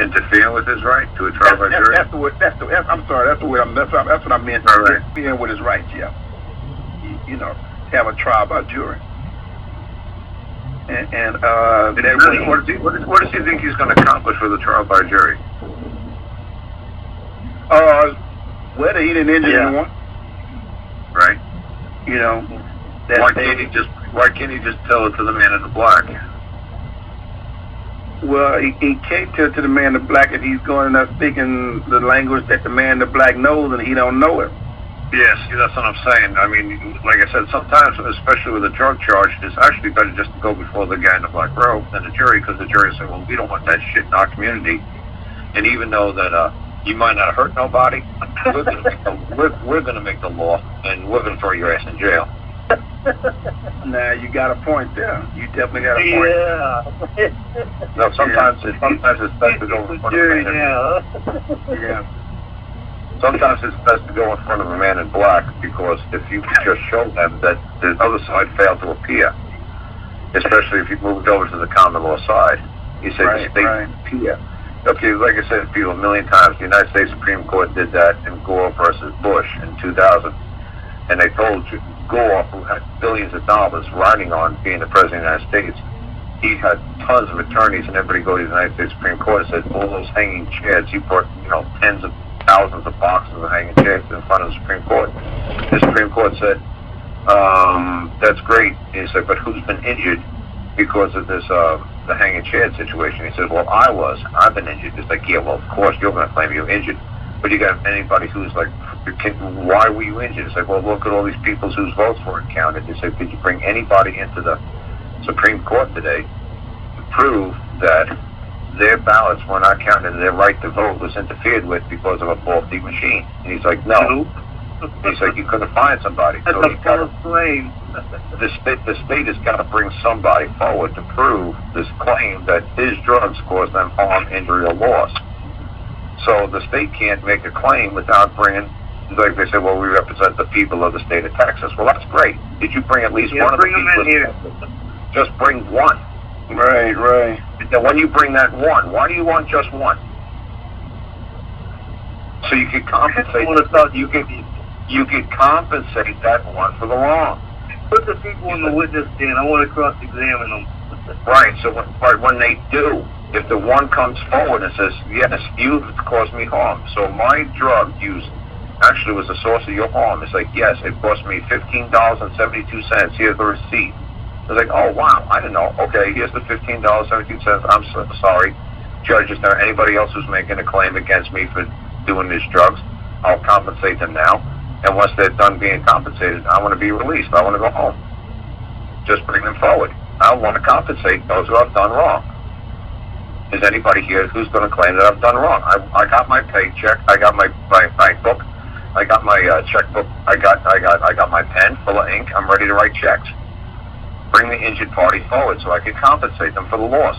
interfering with his right to a trial by jury? That's what I meant. Right. Interfering with his rights, yeah. Have a trial by jury. What does he think he's going to accomplish with a trial by jury? Whether he didn't injure anyone. Right. Why can't he just tell it to the man in the black? Well, he can't tell it to the man in the black if he's going and speaking the language that the man in the black knows and he don't know it. Yes, that's what I'm saying. I mean, like I said, sometimes, especially with a drug charge, it's actually better just to go before the guy in the black robe than the jury, because the jury will say, well, we don't want that shit in our community. And even though that you might not hurt nobody, we're going to make the law, and we're going to throw your ass in jail. Now, you got a point there. You definitely got a point. Yeah. No, sometimes it's best to go in front of a man. Yeah. Sometimes it's best to go in front of a man in black, because if you just show them that the other side failed to appear, especially if you moved over to the common law side, you say the state appear. Okay, like I said to you a million times, the United States Supreme Court did that in Gore versus Bush in 2000, and they told Gore, who had billions of dollars riding on being the president of the United States, he had tons of attorneys, and everybody go to the United States Supreme Court and said, all those hanging chairs, he put, tens of thousands of boxes of hanging chairs in front of the Supreme Court. The Supreme Court said, that's great. He said, but who's been injured because of this, the hanging chair situation? He said, well, I've been injured. It's like, yeah, well, of course you're going to claim you're injured. But you got anybody who's like, why were you injured? It's like, well, look at all these people whose votes weren't counted. They said, did you bring anybody into the Supreme Court today to prove that their ballots were not counted and their right to vote was interfered with because of a faulty machine? And he's like, no. He's like, you couldn't find somebody. That's a false claim. The state has got to bring somebody forward to prove this claim that his drugs caused them harm, injury, or loss. So the state can't make a claim without bringing, like they say, well, we represent the people of the state of Texas. Well, that's great. Did you bring at least one of the people? Bring them in here. Just bring one. Right. And when you bring that one, why do you want just one? So you could compensate. You could compensate that one for the wrong. Put the people in the witness stand. I want to cross-examine them. Right. So when they do, if the one comes forward and says, yes, you've caused me harm, so my drug use actually was the source of your harm. It's like, yes, it cost me $15.72. Here's the receipt. It's like, oh, wow, I didn't know. Okay, here's the $15.72. I'm so sorry. Judge, is there anybody else who's making a claim against me for doing these drugs? I'll compensate them now. And once they're done being compensated, I want to be released. I want to go home. Just bring them forward. I want to compensate those who have done wrong. Is anybody here who's going to claim that I've done wrong? I got my paycheck. I got my bank book. I got my checkbook. I got my pen full of ink. I'm ready to write checks. Bring the injured party forward so I can compensate them for the loss.